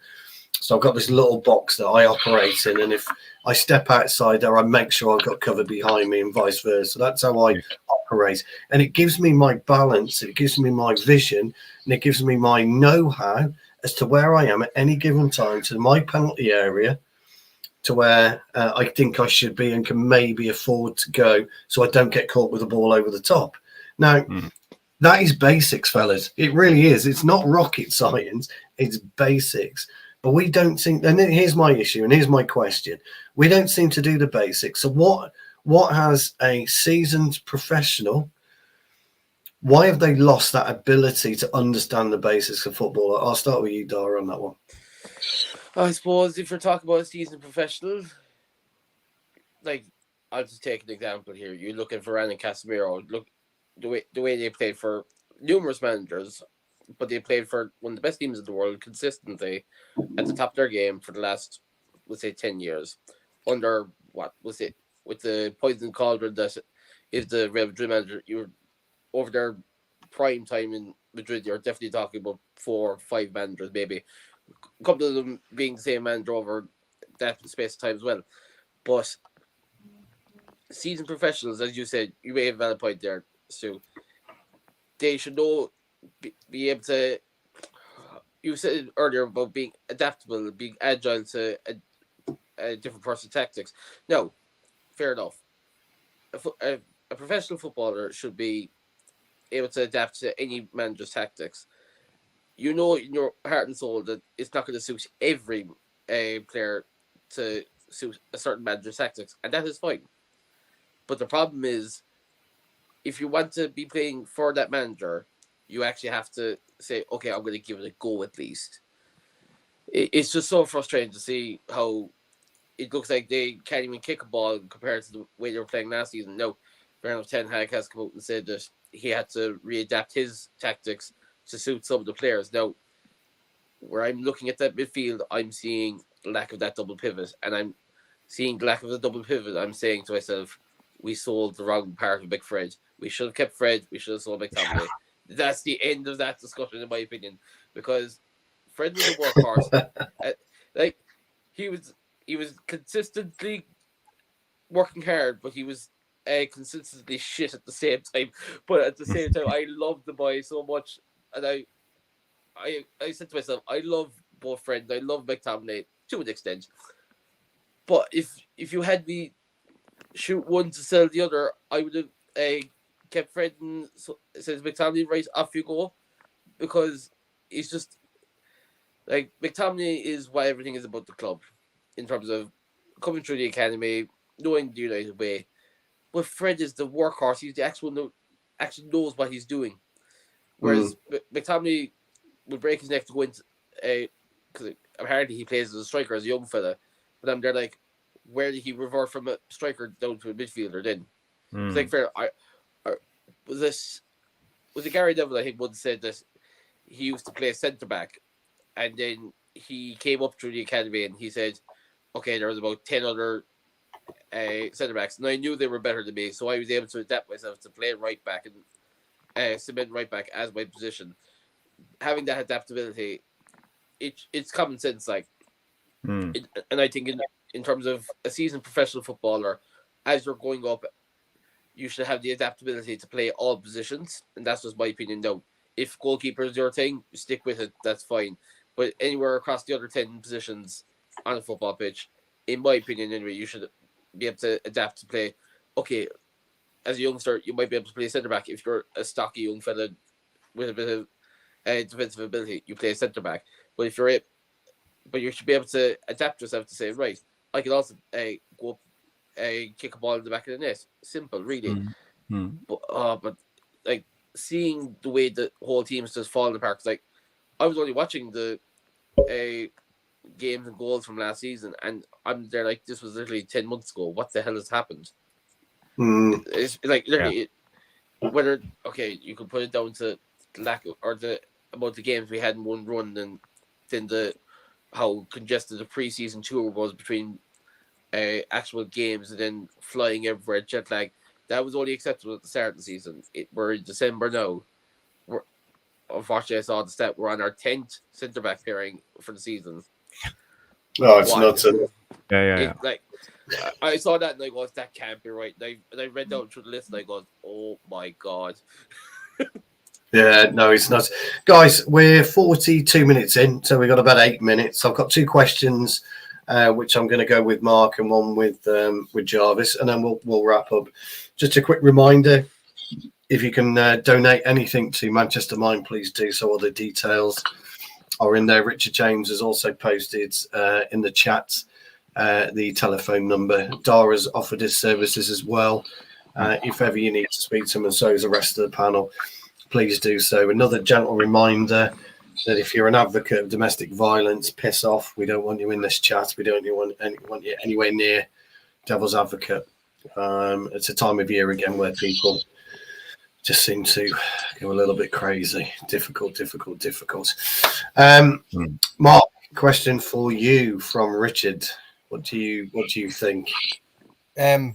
So I've got this little box that I operate in, and if I step outside there, I make sure I've got cover behind me and vice versa. That's how I operate. And it gives me my balance, it gives me my vision, and it gives me my know-how as to where I am at any given time to my penalty area, to where I think I should be and can maybe afford to go so I don't get caught with the ball over the top. Now, that is basics, fellas. It really is. It's not rocket science. It's basics. But we don't think, and here's my issue and here's my question. We don't seem to do the basics. So what has a seasoned professional, why have they lost that ability to understand the basics of football? I'll start with you, Dara, on that one.
I suppose if you're talking about a seasoned professional, like I'll just take an example here. You're looking for Varane and Casemiro. Look, the way they played for numerous managers, but they played for one of the best teams in the world consistently at the top of their game for the last, let's say, 10 years. Under what was it with the poison cauldron that is the Real Madrid manager? You're over their prime time in Madrid. You're definitely talking about 4 or 5 managers, maybe. A couple of them being the same manager over that space of time as well. But seasoned professionals, as you said, you may have a valid point there, Stu. They should know, be able to. You said earlier about being adaptable, being agile to a different person's tactics. No, fair enough. A professional footballer should be able to adapt to any manager's tactics. You know in your heart and soul that it's not going to suit every player to suit a certain manager's tactics, and that is fine. But the problem is, if you want to be playing for that manager, you actually have to say, okay, I'm going to give it a go at least. It's just so frustrating to see how it looks like they can't even kick a ball compared to the way they were playing last season. No, Bernard Ten Hag has come out and said that he had to readapt his tactics to suit some of the players. Now, where I'm looking at that midfield, I'm seeing the lack of that double pivot, and I'm seeing the lack of the double pivot. I'm saying to myself, we sold the wrong part of Big Fred. We should have kept Fred. We should have sold McTominay. That's the end of that discussion, in my opinion, because Fred was a workhorse. Like he was consistently working hard, but he was consistently shit at the same time. But at the same time, I loved the boy so much, and I said to myself, I love both Fred and I love McTominay to an extent. But if you had me shoot one to sell the other, I would have kept Fred and says McTominay, right, off you go, because it's just like McTominay is why everything is about the club in terms of coming through the academy, knowing the United way. But Fred is the workhorse. He's the actually knows what he's doing. Whereas McTominay would break his neck to go into because apparently he plays as a striker as a young fella. But I'm there like, where did he revert from a striker down to a midfielder then? It's like fair. was it Gary Neville, I think, once said that he used to play centre back, and then he came up through the academy and he said, okay, there was about 10 other centre backs, and I knew they were better than me, so I was able to adapt myself to play right back and cement right back as my position. Having that adaptability, it's common sense, like, and I think in terms of a seasoned professional footballer, as you're going up, you should have the adaptability to play all positions, and that's just my opinion. Now, if goalkeeper is your thing, stick with it. That's fine. But anywhere across the other 10 positions on a football pitch, in my opinion, anyway, you should be able to adapt to play. Okay, as a youngster, you might be able to play centre back if you're a stocky young fella with a bit of defensive ability. You play centre back, but you should be able to adapt yourself to say, right, I can also go up, kick a ball in the back of the net. Simple, really. But like, seeing the way the whole team's just falling apart. Like, I was only watching the games and goals from last season, and I'm there like, this was literally 10 months ago. What the hell has happened? It's like literally, whether you could put it down to lack of, or the amount of games we had in one run, and then how congested the preseason tour was between actual games and then flying everywhere, jet lag. That was only acceptable at the start of the season. We're in December now. Unfortunately, I saw the stat. We're on our 10th centre back pairing for the season.
Oh, it's nuts.
Yeah.
Like, I saw that and I go, that can't be right. And I read down through the list and I go, oh my God.
Yeah, no, it's not. Guys, we're 42 minutes in, so we've got about 8 minutes. I've got 2 questions, which I'm going to go with Mark and one with Jarvis, and then we'll wrap up. Just a quick reminder, if you can donate anything to Manchester Mind, please do so. All the details are in there. Richard James has also posted in the chat the telephone number. Dara's offered his services as well. If ever you need to speak to him, and so is the rest of the panel, please do so. Another gentle reminder that if you're an advocate of domestic violence, piss off. We don't want you in this chat. We don't want you anywhere near Devil's Advocate. It's a time of year again where people just seem to go a little bit crazy. Difficult. Mark, question for you from Richard. What do you think?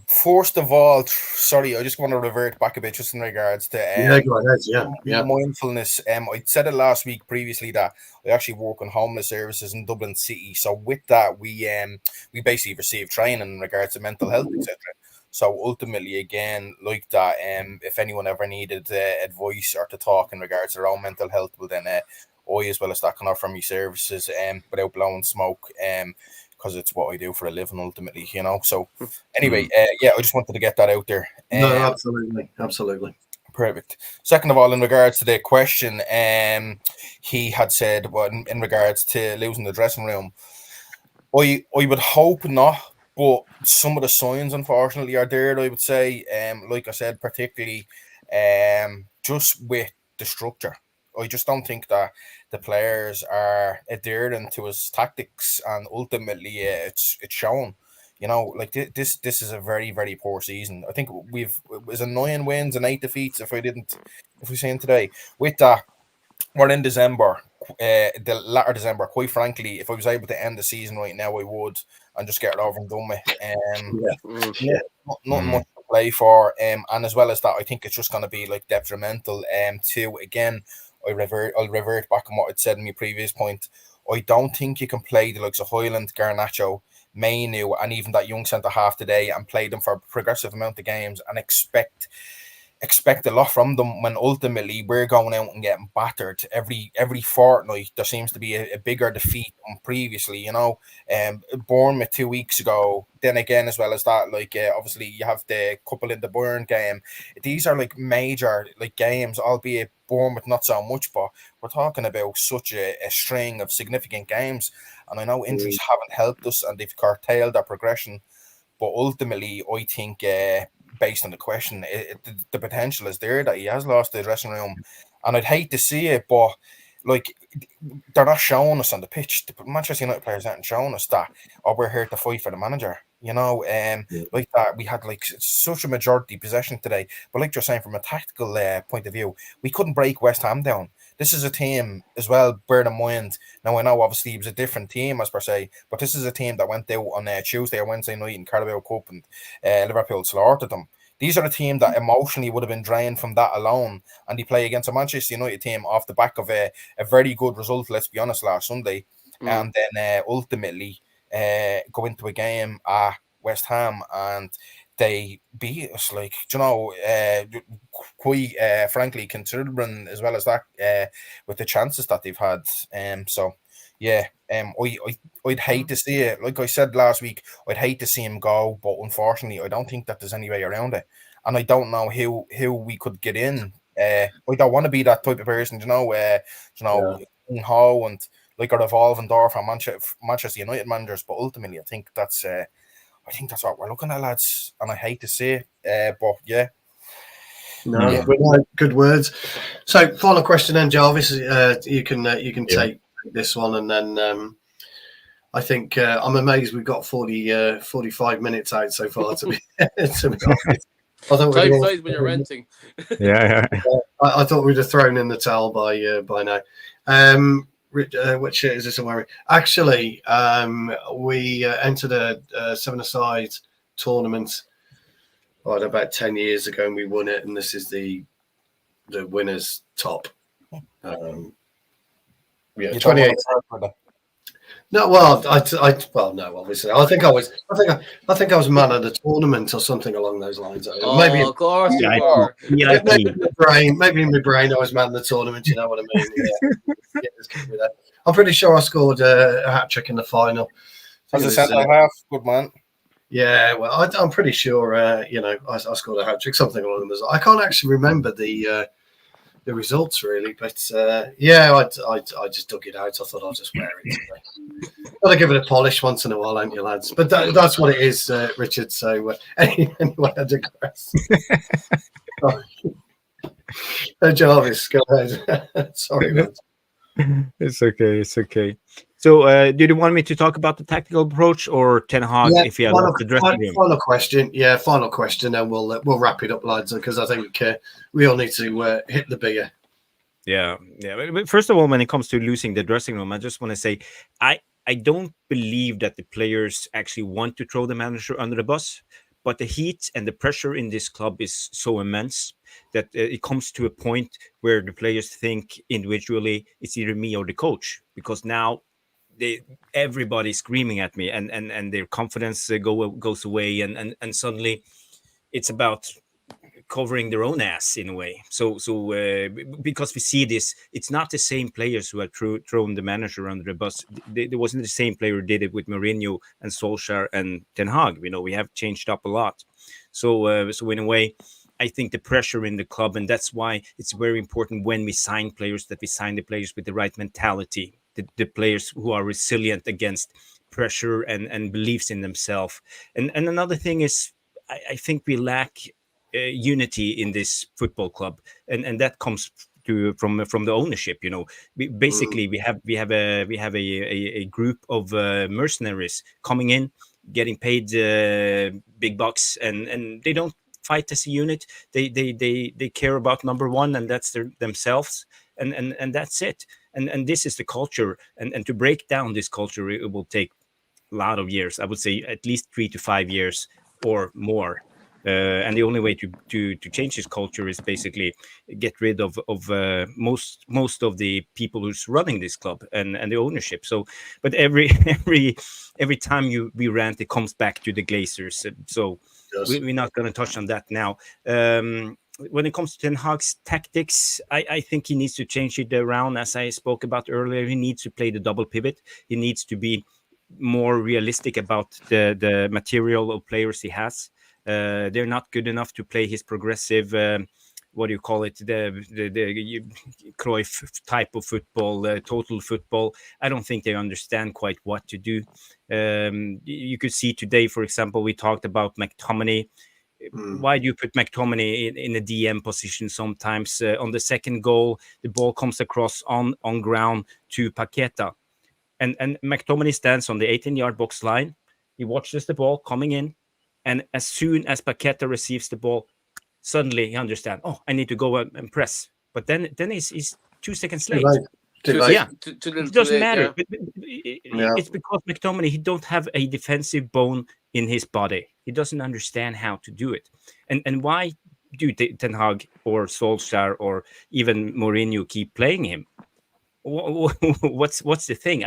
First of all, sorry, I just want to revert back a bit just in regards to
go ahead. Yeah.
Mindfulness. I said it last week previously that I actually work on homeless services in Dublin City. So with that, we basically receive training in regards to mental health, etc. So ultimately, again, like that, if anyone ever needed advice or to talk in regards to their own mental health, well then I, as well as that, can offer me services without blowing smoke. Because it's what I do for a living, ultimately, So, anyway, I just wanted to get that out there.
No, absolutely.
Perfect. Second of all, in regards to the question, he had said, well, in regards to losing the dressing room, I would hope not, but some of the signs, unfortunately, are there. I would say, like I said, particularly, just with the structure. I just don't think that the players are adhering to his tactics, and ultimately, it's shown. Like this is a very, very poor season. I think it was 9 wins and 8 defeats. If we saying today, with that, we're in December, the latter December. Quite frankly, if I was able to end the season right now, I would, and just get it over and done with. Not much to play for. And as well as that, I think it's just going to be like detrimental. To again, I'll revert back on what I'd said in my previous point. I don't think you can play the likes of Hoyland, Garnacho, Mainu, and even that young centre half today and play them for a progressive amount of games and expect a lot from them, when ultimately we're going out and getting battered every fortnight. There seems to be a bigger defeat than previously, Bournemouth 2 weeks ago. Then again, as well as that, obviously you have the couple in the Burn game. These are like major games, albeit Bournemouth not so much, but we're talking about such a string of significant games. And I know injuries haven't helped us and they've curtailed our progression. But ultimately, I think, based on the question, the potential is there that he has lost the dressing room. And I'd hate to see it, but they're not showing us on the pitch. The Manchester United players aren't showing us that, oh, we're here to fight for the manager. Like that, we had like such a majority possession today. But like you're saying, from a tactical point of view, we couldn't break West Ham down. This is a team as well, bear in mind. Now, I know obviously it was a different team as per se, but this is a team that went out on Tuesday or Wednesday night in Carabao Cup and Liverpool slaughtered them. These are a team that emotionally would have been drained from that alone, and they play against a Manchester United team off the back of a very good result, let's be honest, last Sunday, and then ultimately go into a game at West Ham and they beat us, like, quite frankly, considering as well as that with the chances that they've had. I'd hate to see it. Like I said last week, I'd hate to see him go, but unfortunately, I don't think that there's any way around it. And I don't know how we could get in. I don't want to be that type of person, Ho and like a revolving door for Manchester United managers. But ultimately, I think that's what we're looking at, lads. And I hate to say it, but yeah.
No, good words. So, final question then, Jarvis. You can take this one, and then I think I'm amazed we've got 45 minutes out so far. To be honest, I thought
time flies when you're renting.
I thought we'd have thrown in the towel by now. Which shirt is this I'm wearing? Actually, we entered a 7-a-side tournament about 10 years ago, and we won it. And this is the winner's top. 28. No, no, obviously. I think I was man of the tournament or something along those lines.
Maybe of course you are.
Maybe in my brain I was man of the tournament. You know what I mean? Yeah, I'm pretty sure I scored a hat trick in the final.
As a centre half, good man.
Yeah, well, I'm pretty sure. I scored a hat trick, something along those. I can't actually remember the results really, but I just dug it out. I thought I'll just wear it today. Gotta give it a polish once in a while, ain't you, lads? But that's what it is, Richard. So anyway, I digress. Jarvis, go ahead. Sorry, man.
It's okay. So, did you want me to talk about the tactical approach or Ten Hag if you have the dressing room?
Final question. Yeah, final question, and we'll wrap it up, lads, because I think we all need to hit the beer.
Yeah. But first of all, when it comes to losing the dressing room, I just want to say I don't believe that the players actually want to throw the manager under the bus, but the heat and the pressure in this club is so immense that it comes to a point where the players think individually it's either me or the coach, because now everybody's screaming at me and their confidence goes away and suddenly it's about covering their own ass in a way. So because we see this, it's not the same players who have thrown the manager under the bus. There wasn't the same player who did it with Mourinho and Solskjaer and Ten Hag. We have changed up a lot. So in a way, I think the pressure in the club, and that's why it's very important when we sign players that we sign the players with the right mentality, the players who are resilient against pressure and beliefs in themselves. And another thing is, I think we lack unity in this football club, and that comes from the ownership. We have a group of mercenaries coming in, getting paid big bucks, and they don't fight as a unit. They care about number one, and that's themselves, and that's it. And this is the culture, and to break down this culture, it will take a lot of years. I would say at least 3 to 5 years or more. And the only way to change this culture is basically get rid of most of the people who's running this club and the ownership. So, but every time we rant, it comes back to the Glazers. So we're not going to touch on that now. When it comes to Ten Hag's tactics, I think he needs to change it around. As I spoke about earlier, he needs to play the double pivot. He needs to be more realistic about the material of players he has. They're not good enough to play his progressive, what do you call it, the Cruyff type of football, total football. I don't think they understand quite what to do. You could see today, for example, we talked about McTominay. Why do you put McTominay in a DM position sometimes? On the second goal, the ball comes across on ground to Paqueta. And McTominay stands on the 18-yard box line. He watches the ball coming in. And as soon as Paqueta receives the ball, suddenly he understands, oh, I need to go and press. But then he's 2 seconds late. Yeah, it doesn't matter.
Yeah.
It's because McTominay, he don't have a defensive bone in his body. He doesn't understand how to do it. And why do Ten Hag or Solskjaer or even Mourinho keep playing him? What's the thing?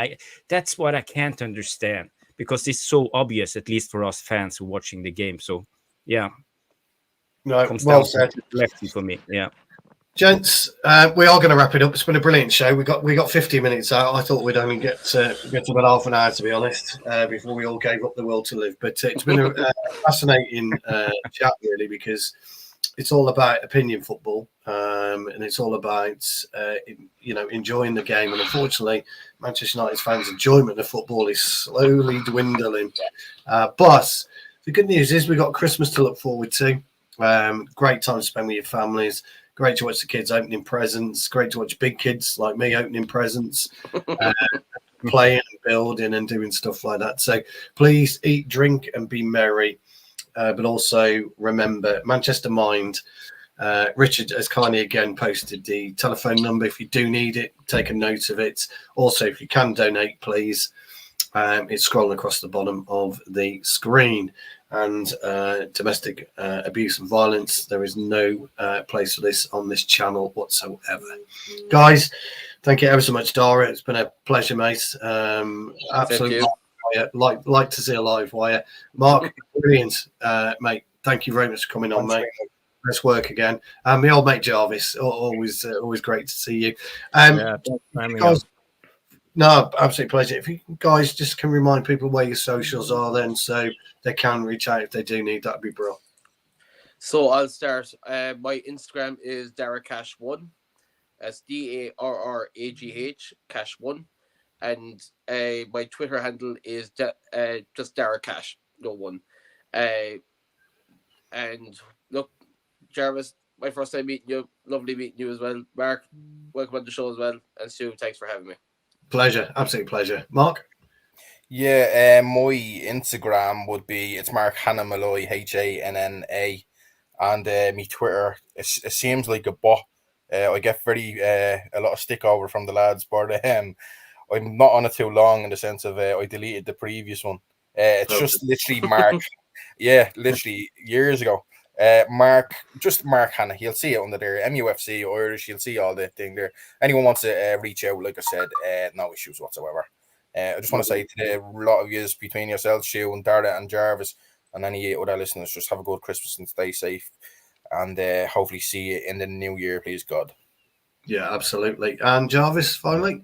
That's what I can't understand, because it's so obvious, at least for us fans who are watching the game. So yeah,
no, well said.
Lefty for me. Yeah.
Gents, we are going to wrap it up. It's been a brilliant show. We got 50 minutes out. I thought we'd only get to about half an hour, to be honest, before we all gave up the will to live. But it's been a fascinating chat, really, because it's all about opinion football, and it's all about enjoying the game. And unfortunately, Manchester United fans' enjoyment of football is slowly dwindling. But the good news is we've got Christmas to look forward to. Great time to spend with your families. Great to watch the kids opening presents. Great to watch big kids like me opening presents, playing and building and doing stuff like that. So please eat, drink, and be merry. But also remember, Manchester Mind. Richard has kindly again posted the telephone number. If you do need it, take a note of it. Also, if you can donate, please. It's scrolling across the bottom of the screen. And domestic abuse and violence, there is no place for this on this channel whatsoever. Guys, thank you ever so much, Dara. It's been a pleasure, mate. Absolutely. Like to see a live wire. Mark, brilliant, mate. Thank you very much for coming on, mate. Let's work again. My old mate Jarvis, always great to see you. Guys, no, absolute pleasure. If you guys just can remind people where your socials are, then so they can reach out if they do need, that'd be brilliant.
So I'll start. My Instagram is DarragH1. That's DarragH Cash1, and my Twitter handle is just DarragCash, no one. And look, Jarvis, my first time meeting you. Lovely meeting you as well. Mark, welcome on the show as well. And Stu, thanks for having me.
Pleasure, absolute pleasure. Mark?
Yeah, my Instagram would be, it's Mark Hanna Malloy, Hanna, and my Twitter, it seems like a bot. I get a lot of stick over from the lads, but I'm not on it too long, in the sense of I deleted the previous one. It's just literally Mark. Yeah, literally years ago. Mark Hanna, you'll see it under there. MUFC Irish, you'll see all the thing there. Anyone wants to reach out, like I said, no issues whatsoever. I just want to say to a lot of you, between yourselves, Stu and Dara and Jarvis, and any other listeners, just have a good Christmas and stay safe, and hopefully see you in the new year, please God.
Yeah, absolutely. And Jarvis, finally?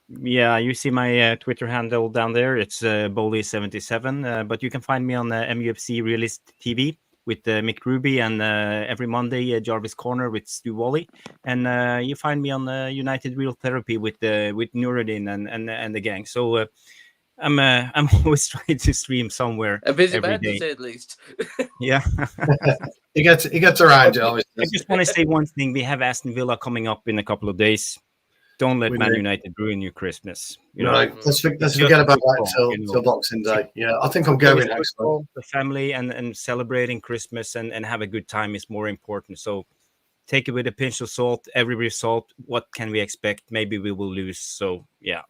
Yeah, you see my Twitter handle down there. It's Bowley77, but you can find me on MUFC Realist TV with Mick Ruby, and every Monday Jarvis Corner with Stu Wally, and you find me on United Real Therapy with Nuruddin and the gang. So I'm always trying to stream somewhere.
A busy
every
man,
day.
to say at least.
Yeah.
He gets around, Jarvis.
I just want to say one thing. We have Aston Villa coming up in a couple of days. Don't let Man United ruin your Christmas.
Right. Let's forget about that till Boxing Day. Yeah, I think I'm going next time.
The family and celebrating Christmas and have a good time is more important. So take it with a pinch of salt. Every result, what can we expect? Maybe we will lose. So yeah.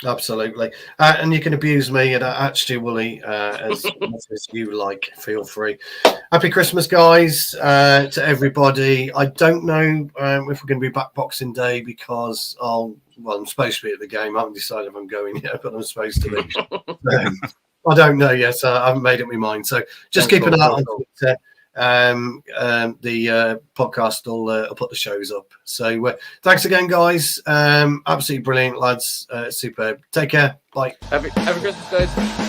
Absolutely. And you can abuse me at Stu Woolley as much as you like. Feel free. Happy Christmas, guys, to everybody. I don't know if we're going to be back Boxing Day because I'm supposed to be at the game. I haven't decided if I'm going yet, but I'm supposed to be. I don't know yet. I haven't made up my mind. So just keep an eye on Twitter. The podcast will put the shows up. So thanks again, guys. Absolutely brilliant, lads. Superb. Take care. Bye.
Happy Christmas, guys.